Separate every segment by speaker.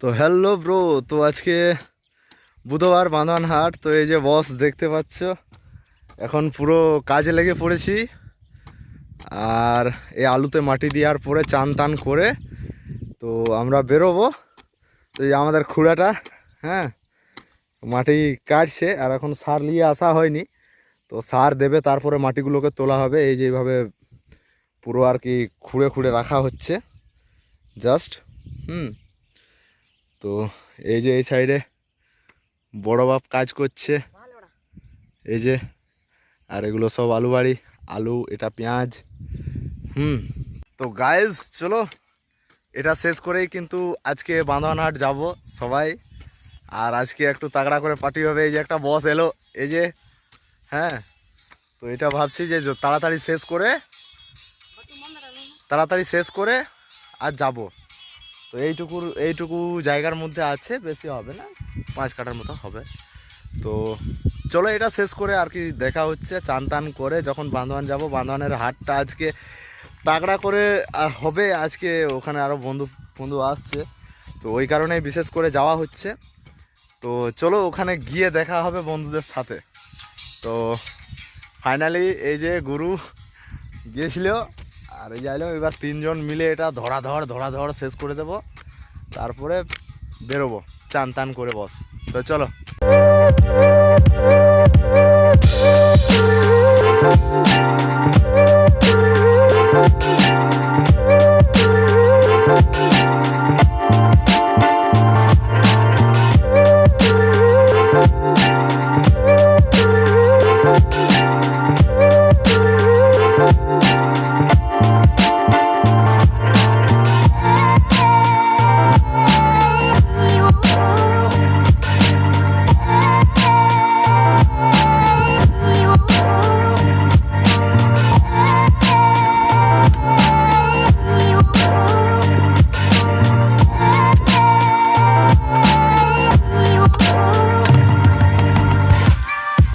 Speaker 1: তো hello bro. তো আজকে বুধবার বাঁধন হাট। তো এই যে বস দেখতে পাচ্ছ, এখন পুরো কাজে লেগে পড়েছি। আর এই আলুতে মাটি দেওয়ার পরে চান টান করে তো আমরা বেরোবো। তো এই আমাদের খুঁড়াটা, হ্যাঁ, মাটি কাটছে আর এখন সার নিয়ে আসা হয়নি। তো সার দেবে, তারপরে মাটিগুলোকে তোলা হবে। এই যে এইভাবে পুরো আর কি খুঁড়ে খুঁড়ে রাখা হচ্ছে জাস্ট। তো এই যে এই সাইডে বড় বাপ কাজ করছে, এই যে। আর এগুলো সব আলু বাড়ি, আলু, এটা পেঁয়াজ। তো গাইজ চলো, এটা শেষ করেই কিন্তু আজকে বাঁধনহাট যাব সবাই। আর আজকে একটু তাগড়া করে পার্টি হবে। এই যে একটা বস এলো, এই যে, হ্যাঁ। তো এটা ভাবছি যে তাড়াতাড়ি শেষ করে আর যাব। তো এইটুকু জায়গার মধ্যে আছে, বেশি হবে না, 5 কাঠার মতো হবে। তো চলো এটা শেষ করে আর কি দেখা হচ্ছে। চান টান করে যখন বাঁধওয়ান যাব, বাঁধওয়ানের হাটটা আজকে তাগড়া করে হবে। আজকে ওখানে আরও বন্ধু আসছে, তো ওই কারণেই বিশেষ করে যাওয়া হচ্ছে। তো চলো ওখানে গিয়ে দেখা হবে বন্ধুদের সাথে। তো ফাইনালি এই যে গুরু গিয়েছিল আর এই যাইলো, এবার 3 জন মিলে এটা ধরাধর শেষ করে দেব, তারপরে বেরোবো চান টান করে বস। তো চলো।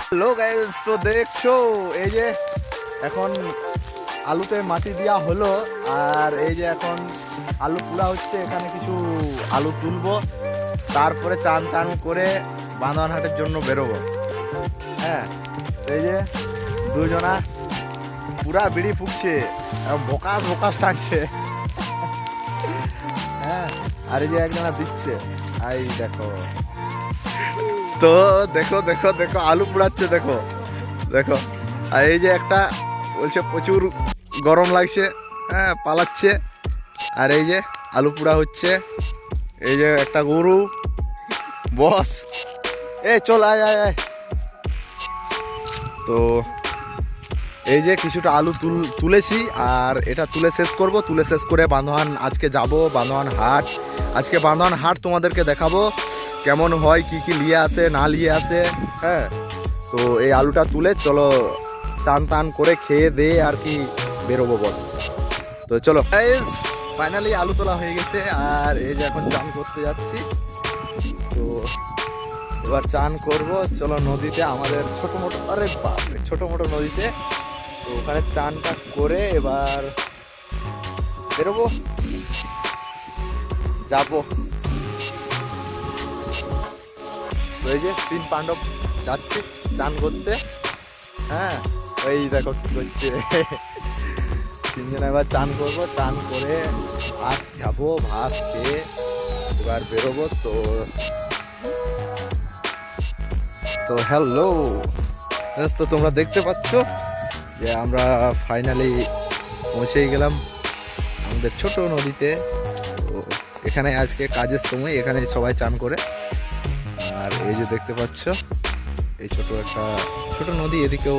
Speaker 1: হ্যালো গাইস, তো দেখছো এই যে এখন আলুতে মাটি দেওয়া হলো। আর এই যে এখন আলু পোড়া হচ্ছে, এখানে কিছু আলু তুলবো, তারপরে চান টান করে বাঁধওয়ানহাটের জন্য বেরোবো। হ্যাঁ, এই যে দুজনা পুরা বিড়ি ফুঁকছে, ভোকাস টানছে। হ্যাঁ, আর এই যে একজনা দিচ্ছে, এই দেখো। তো দেখো দেখো দেখো আলু পোড়াচ্ছে, দেখো দেখো। আর এই যে একটা বলছে প্রচুর গরম লাগছে, হ্যাঁ, পালাচ্ছে। আর এই যে আলু পোড়া হচ্ছে। এই যে একটা গরু বস, চল আয় আয় আয়। তো এই যে কিছুটা আলু তুলেছি, আর এটা তুলে শেষ করব। তুলে শেষ করে বাঁধওয়ান আজকে যাব, বাঁধওয়ান হাট। আজকে বাঁধওয়ান হাট তোমাদেরকে দেখাবো কেমন হয়, কি কি নিয়ে আসে না নিয়ে আসে। হ্যাঁ, তো এই আলুটা তুলে চলো চান টান করে খেয়ে দিয়ে আর কি বেরোবো বল। তো চলো ফাইনালি আলু তোলা হয়ে গেছে। আর এই যে এখন চান করতে যাচ্ছি। তো এবার চান করব, চলো নদীতে, আমাদের ছোট মোটো নদীতে। তো ওখানে চানটা করে এবার বেরোবো, যাবো। তো এই যে 3 পাণ্ডব যাচ্ছি চান করতে। হ্যাঁ, এই দেখো কি করছে। 3 জন এবার চান করবো, চান করে ভাত খাবো, ভাত খেয়ে এবার বেরোবো। তো হ্যালো, তো তোমরা দেখতে পাচ্ছ যে আমরা ফাইনালি পৌঁছেই গেলাম আমাদের ছোট নদীতে। তো এখানে আজকে কাজের সময় এখানে সবাই চান করে। আর এই যে দেখতে পাচ্ছ এই ছোট নদী, এদিকেও।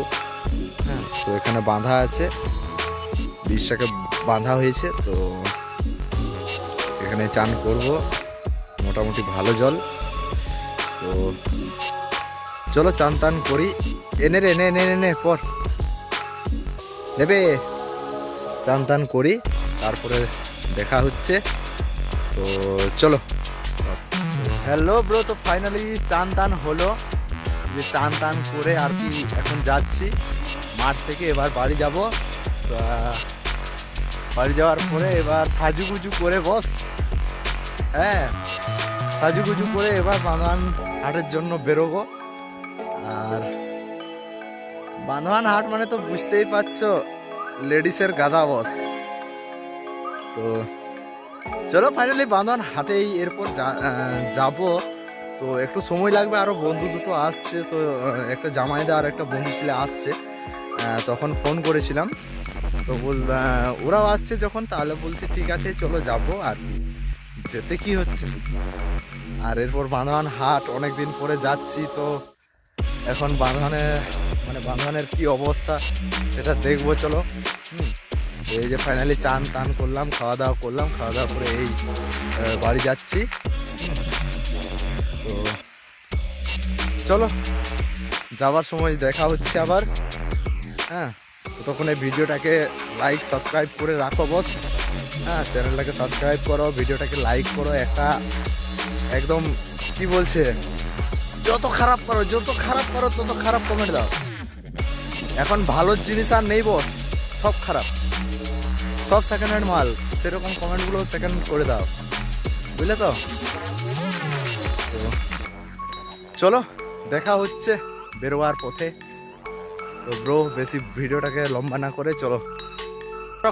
Speaker 1: হ্যাঁ, তো এখানে বাঁধা আছে, বীজটাকে বাঁধা হয়েছে। তো এখানে চান করব, মোটামুটি ভালো জল। তো চলো চান টান করি। এনে রে, নে পর নেবে। চান টান করি, তারপরে দেখা হচ্ছে। তো চলো। হ্যালো ব্রো, তো ফাইনালি চান টান হলো। যে চান টান করে আর কি এখন যাচ্ছি মাঠ থেকে, এবার বাড়ি যাব। বাড়ি যাওয়ার পরে এবার সাজুগুজু করে বস, হ্যাঁ, সাজুগুজু করে এবার বাঁধওয়ান হাটের জন্য বেরোবো। আর বাঁধওয়ান হাট মানে তো বুঝতেই পারছো, লেডিসের গাদা বস। তো চলো ফাইনালি বাঁধওয়ান হাটেই এরপর যাব। তো একটু সময় লাগবে, আরও বন্ধু দুটো আসছে। তো একটা জামাইদা আর একটা বন্ধু ছেলে আসছে, তখন ফোন করেছিলাম। তো ওরাও আসছে যখন, তাহলে বলছে ঠিক আছে চলো যাবো। আর যেতে কি হচ্ছে। আর এরপর বাঁধওয়ান হাট অনেক দিন পরে যাচ্ছি। তো এখন বাঁধওয়ানের কি অবস্থা সেটা দেখবো। চলো এই যে ফাইনালি চান টান করলাম, খাওয়া দাওয়া করলাম, খাওয়া দাওয়া করে এই বাড়ি যাচ্ছি। তো চলো যাওয়ার সময় দেখা হচ্ছে আবার। হ্যাঁ, ততক্ষণ এই ভিডিওটাকে লাইক সাবস্ক্রাইব করে রাখো বস। হ্যাঁ, চ্যানেলটাকে সাবস্ক্রাইব করো, ভিডিওটাকে লাইক করো। একটা একদম কি বলছে, যত খারাপ করো তত খারাপ কমেন্ট দাও। এখন ভালো জিনিস আর নেই বস, সব খারাপ, সব সেকেন্ড হ্যান্ড মাল। সেরকম কমেন্টগুলো সেকেন্ড করে দাও, বুঝলে তো। চলো দেখা হচ্ছে বেরোয়ার পথে। তো ব্রো বেশি ভিডিওটাকে লম্বা না করে চলো।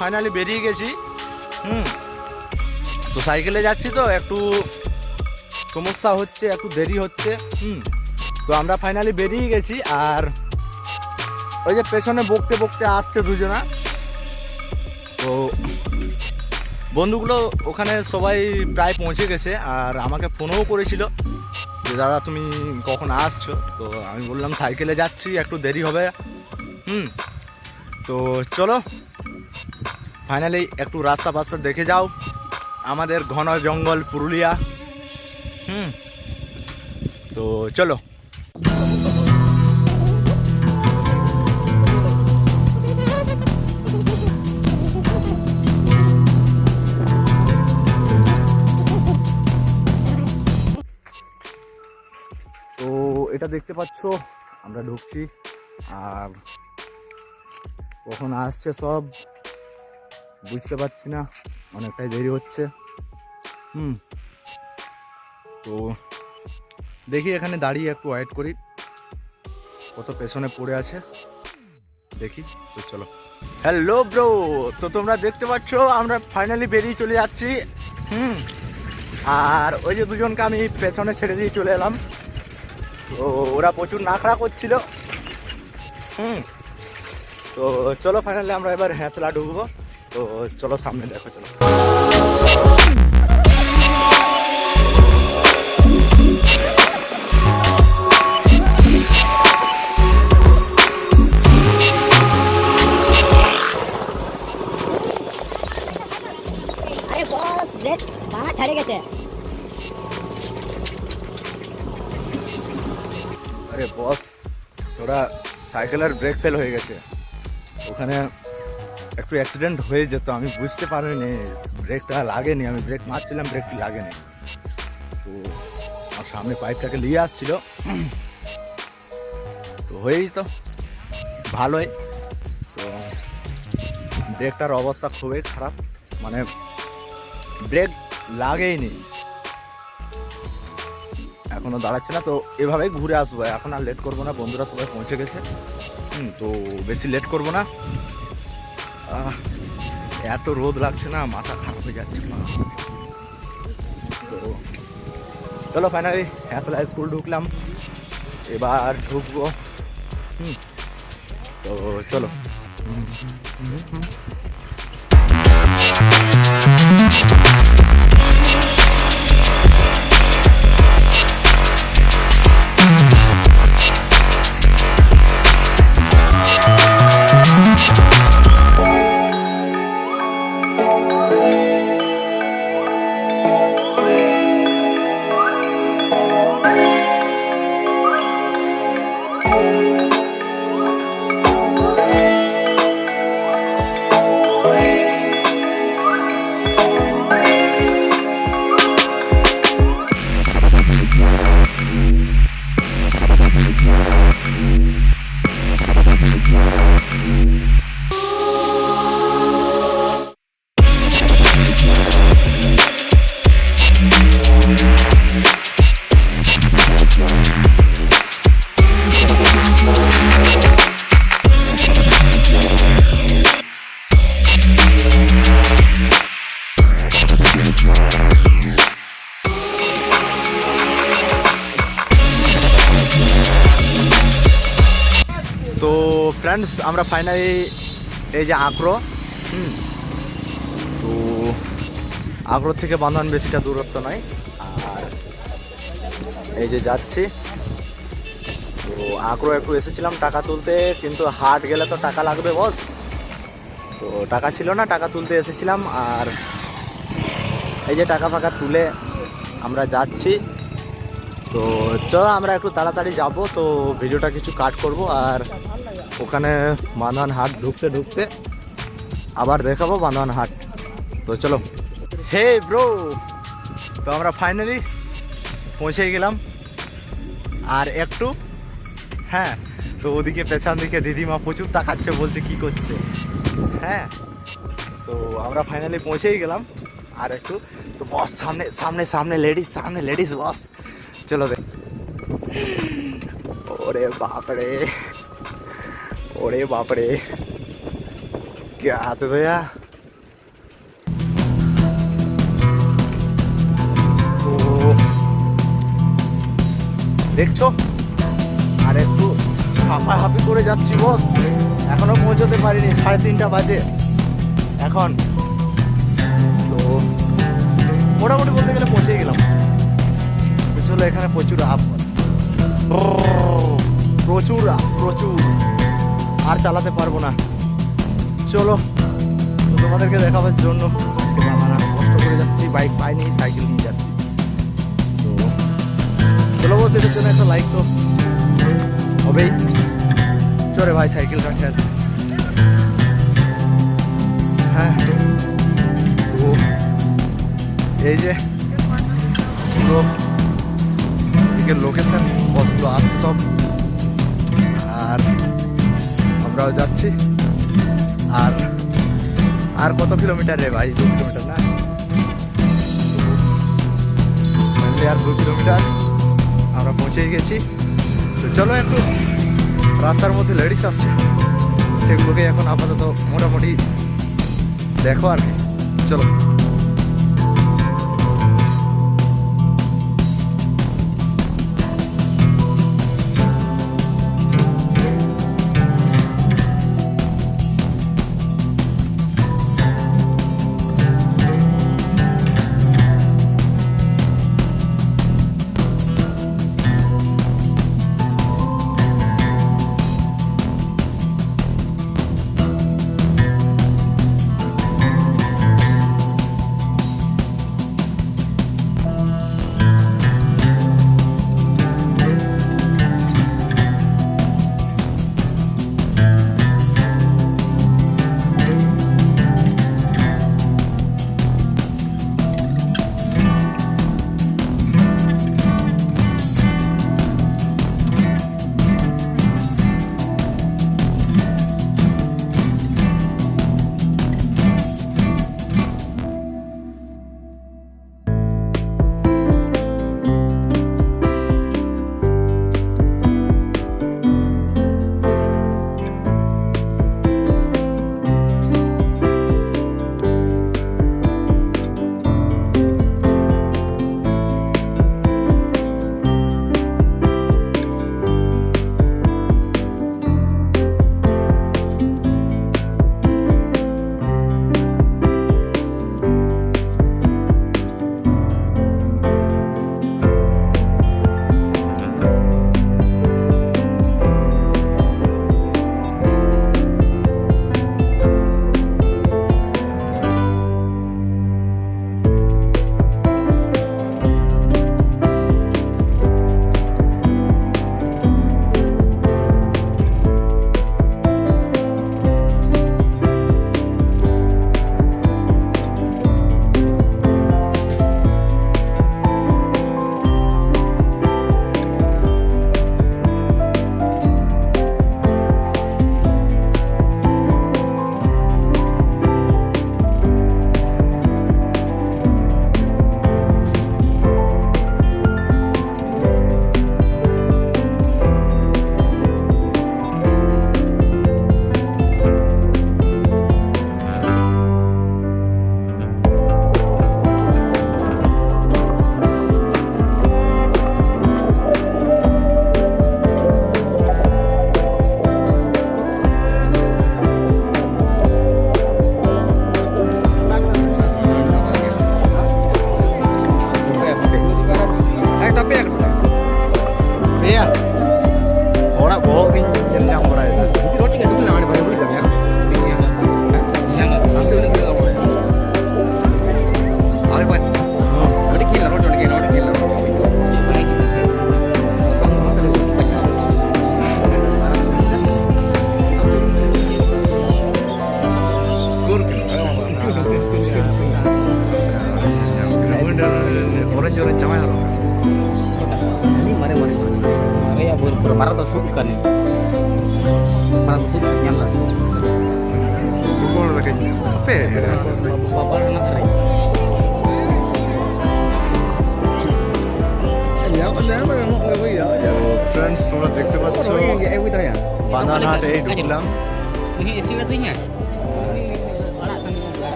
Speaker 1: ফাইনালি বেরিয়ে গেছি। তো সাইকেলে যাচ্ছি, তো একটু সমস্যা হচ্ছে, একটু দেরি হচ্ছে। তো আমরা ফাইনালি বেরিয়ে গেছি। আর ওই যে পেছনে বকতে বকতে আসছে দুজনা। তো বন্ধুগুলো ওখানে সবাই প্রায় পৌঁছে গেছে। আর আমাকে ফোনও করেছিল যে দাদা তুমি কখন আসছো। তো আমি বললাম সাইকেলে যাচ্ছি, একটু দেরি হবে। তো চলো ফাইনালি একটু রাস্তা ফাস্তা দেখে যাও। আমাদের ঘন জঙ্গল পুরুলিয়া। তো চলো। তো এটা দেখতে পাচ্ছ আমরা ঢুকছি। আর কখন আসছে সব বুঝতে পারছি না, অনেকটাই দেরি হচ্ছে। তো দেখি এখানে দাঁড়িয়ে একটু ওয়েট করি, কত পেছনে পড়ে আছে দেখি। তো চলো। হ্যালো ব্রো, তো তোমরা দেখতে পাচ্ছ আমরা ফাইনালি বেরিয়ে চলে যাচ্ছি। আর ওই যে দুজনকে আমি পেছনে ছেড়ে দিয়ে চলে এলাম। তো ওরা প্রচুর নাখড়া করছিল। তো চলো ফাইনালি আমরা এবার হ্যাঁতলা ঢুকবো। তো চলো সামনে দেখো। চলো আরে বস, তোরা সাইকেলের ব্রেক ফেল হয়ে গেছে। ওখানে একটু অ্যাক্সিডেন্ট হয়ে যেত, আমি বুঝতে পারিনি, ব্রেকটা লাগেনি। আমি ব্রেক মারছিলাম, ব্রেকটি লাগেনি। তো আমার সামনে পাইপটাকে নিয়ে আসছিল, তো হয়েই তো ভালোই। তো ব্রেকটার অবস্থা খুবই খারাপ, মানে ব্রেক লাগেইনি, এখনো দাঁড়াচ্ছে না। তো এভাবেই ঘুরে আসবো, এখন আর লেট করবো না। বন্ধুরা সবাই পৌঁছে গেছে। তো বেশি লেট করবো না। এত রোদ লাগছে না, মাথা খারাপ হয়ে যাচ্ছে। তো চলো ফাইনালি হ্যাঁসলা স্কুল ঢুকলাম, এবার ঢুকবো। তো চলো। তো ফ্রেন্ডস আমরা ফাইনালি এই যে আগ্রো, তো আগ্রো থেকে বান্ধন বেশিটা দূরত্ব নয়। আর এই যে যাচ্ছি, তো আগ্রো একটু এসেছিলাম টাকা তুলতে, কিন্তু হাট গেলে তো টাকা লাগবে বস, তো টাকা ছিল না, টাকা তুলতে এসেছিলাম। আর এই যে টাকা ফাঁকা তুলে আমরা যাচ্ছি। তো চলো আমরা একটু তাড়াতাড়ি যাব, তো ভিডিওটা কিছু কাট করব আর ওখানে বান্ধন হাট ঢুকতে ঢুকতে আবার দেখাবো বান্ধন হাট। তো চলো। হে ব্রো, তো আমরা ফাইনালি পৌঁছে গেলাম আর একটু। হ্যাঁ, তো ওদিকে পেছন দিকে দিদিমা প্রচুর তাকাচ্ছে, বলছে কি করছে। হ্যাঁ, তো আমরা ফাইনালি পৌঁছেই গেলাম আর একটু। তো বস সামনে সামনে সামনে লেডিস, সামনে লেডিস বস, চলো দেখ। ওরে বাপরে, ওরে বাপরে, क्या हाथ है भैया। তো দেখছো আর একটু হাঁপাহাঁপি করে যাচ্ছি বস, এখনো পৌঁছতে পারিনি, 3:30 বাজে এখন। তো মোটামুটি বলতে গেলে পৌঁছেই গেলাম। চলো, এখানে প্রচুর আপ, প্রচুর প্রচুর, আর চালাতে পারবো না। চলো, তো তোমাদেরকে দেখাবার জন্য আজকে বাবা কষ্ট করে যাচ্ছি, বাইক পাইনি, সাইকেল নিয়ে যাচ্ছি। তো চলো বস, এটার জন্য একটা লাইক তো হবেই। চলে ভাই সাইকেলটা খেয়াল। হ্যাঁ, তো এই যে পুরো দিকের লোকেশন, বসগুলো আসছে সব, আর আমরাও যাচ্ছি। আর আর কত কিলোমিটার রে ভাই? 2 কিলোমিটার না, আর 2 কিলোমিটার আমরা পৌঁছেই গেছি। তো চলো, একটু রাস্তার মধ্যে লেডিস আসছে, সেগুলোকে এখন আপাতত মোটামুটি দেখো আর কি। চলো।
Speaker 2: ikan ni. Mana tu nyala sih.
Speaker 1: Bukan lagi apa ya?
Speaker 2: Papa nak kering. Ya, benar benar ya.
Speaker 1: Friends তোমরা দেখতে পাচ্ছ
Speaker 2: Eh, kita ya.
Speaker 1: বাঁধানহাট এই ঢুকলাম।
Speaker 2: Ini isi latunya.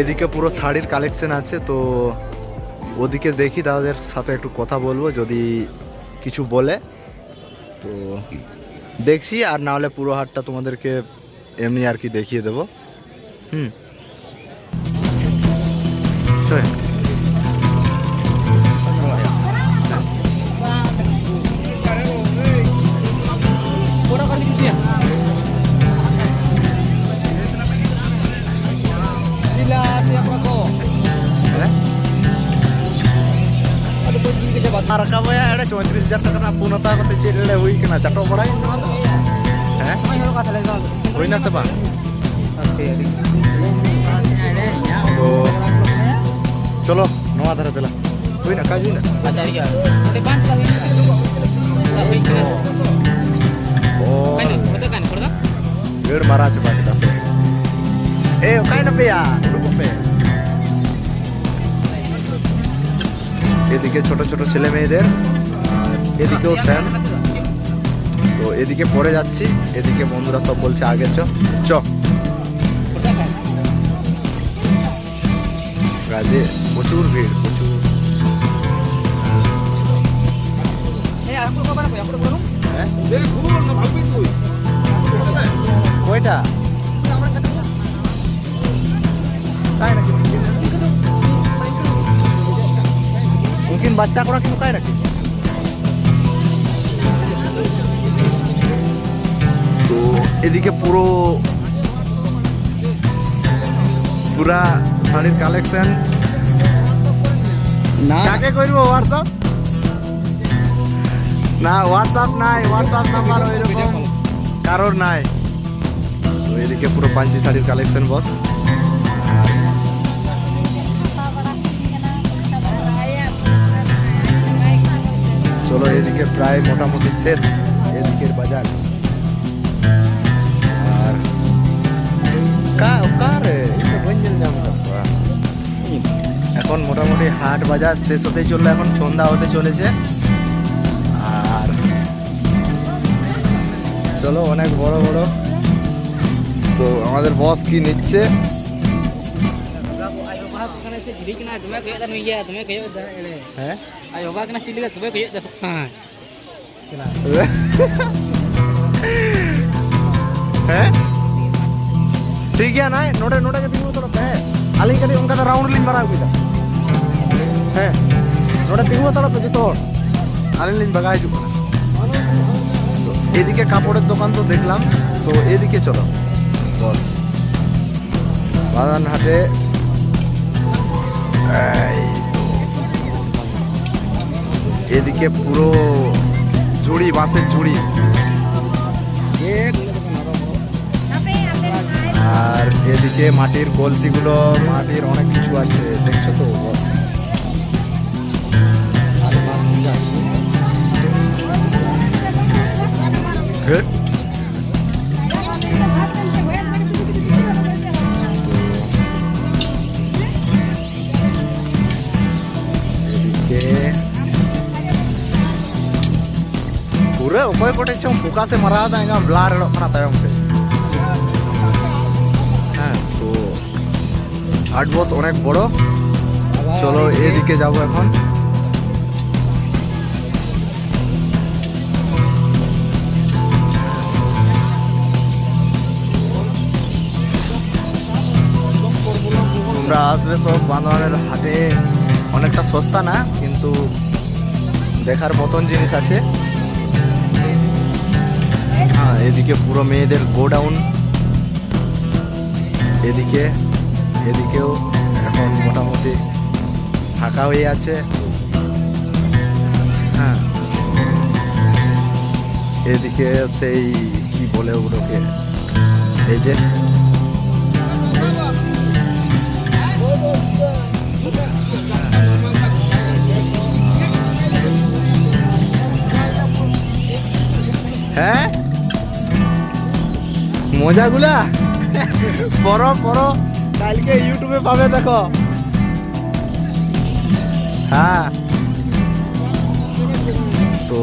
Speaker 1: এদিকে পুরো শাড়ির কালেকশন আছে, তো ওদিকে দেখি তাদের সাথে একটু কথা বলবো, যদি কিছু বলে তো দেখছি, আর না হলে পুরো হাটটা তোমাদেরকে এমনি আর কি দেখিয়ে দেবো। চল
Speaker 2: Orang kali gitu ya. Bila siapa kau? Ada kunci kerja batu.
Speaker 1: আর কাবো এটা 34,000 টাকা না 15 টাকা করতে চেলে হই কিনা চাটো পড়াই হ্যাঁ
Speaker 2: Mana kata lagi?
Speaker 1: হই না সেবা তো চলো নোয়া ধারে দিলাম হই না কাজই না
Speaker 2: Ada ya. Depan lah ini. Tapi kena.
Speaker 1: ও
Speaker 2: Kan, betul?
Speaker 1: ভেড় মারা আছে বাকিটা এ কাই না পেয়া রুকো পে এদিকে ছোট ছোট ছেলে মেয়েদের, এদিকেও স্যাম। তো এদিকে পরে যাচ্ছি, এদিকে বন্ধুরা সব বলছে আগে চ চ গাজে প্রচুর ভিড় প্রচুর। হ্যাঁ কয়টা তাই নাকি mungkin বাচ্চা করা কিন্তু কায় নাকি। তো এদিকে পুরা শাড়ির কালেকশন
Speaker 2: না
Speaker 1: কাকে করবো হোয়াটসঅ্যাপ না, হোয়াটসঅ্যাপ নাই, হোয়াটসঅ্যাপ নাম্বার ওইরকম কারোর নাই। তো এদিকে পুরো পাঞ্চি শাড়ির কালেকশন বস। চলো এদিকে প্রায় মোটামুটি শেষ এদিকের বাজার। আর এখন মোটামুটি হাট বাজার শেষ হতেই চললো, এখন সন্ধ্যা হতে চলেছে। আর চলো অনেক বড় বড়। তো আমাদের বস কি নিচ্ছে হ্যাঁ
Speaker 2: Ayo ba kena cilik tu kayak dah setan.
Speaker 1: हैं ठीक है ना नोटे नोटे के तीन तो पे आली करी उनका तो राउंड लिन मारा हुआ है नोटे तीन तो पे तो आली लिन बगाई चुका এদিকে কাপড়ের দোকান তো দেখলাম, তো এদিকে চলো বস বাদানহাটে। এদিকে পুরো জুড়ি বাঁশের জুড়ি, আর এদিকে মাটির কলসিগুলো, মাটির অনেক কিছু আছে দেখছো তো বস। पूरे ᱚᱠᱚᱭ ᱠᱚᱴᱮᱡ ᱪᱚᱝ ᱯᱳᱠᱟ ᱥᱮ ᱢᱟᱨᱟᱣ ᱫᱟ ᱮᱸᱜᱟ ᱵᱞᱟᱨ ᱮᱲᱚᱜ ᱠᱟᱱᱟ ᱛᱟᱭᱚᱢ ᱥᱮ। হ্যাঁ তো আট বস অনেক বড়। চলো এদিকে যাবো এখন। তোমরা আসবে সব বান্দরবানের হাটে, অনেকটা সস্তা না কিন্তু দেখার মতন জিনিস আছে। হ্যাঁ এদিকে পুরো মেয়েদের গোডাউন, এদিকেও এখন মোটামুটি ফাঁকা হয়ে আছে। হ্যাঁ এদিকে সেই কি বলে ওগুলোকে, এই যে হ্যাঁ মজাগুলা পড়ো পড়ো, কালকে ইউটিউবে পাবে দেখো। হ্যাঁ তো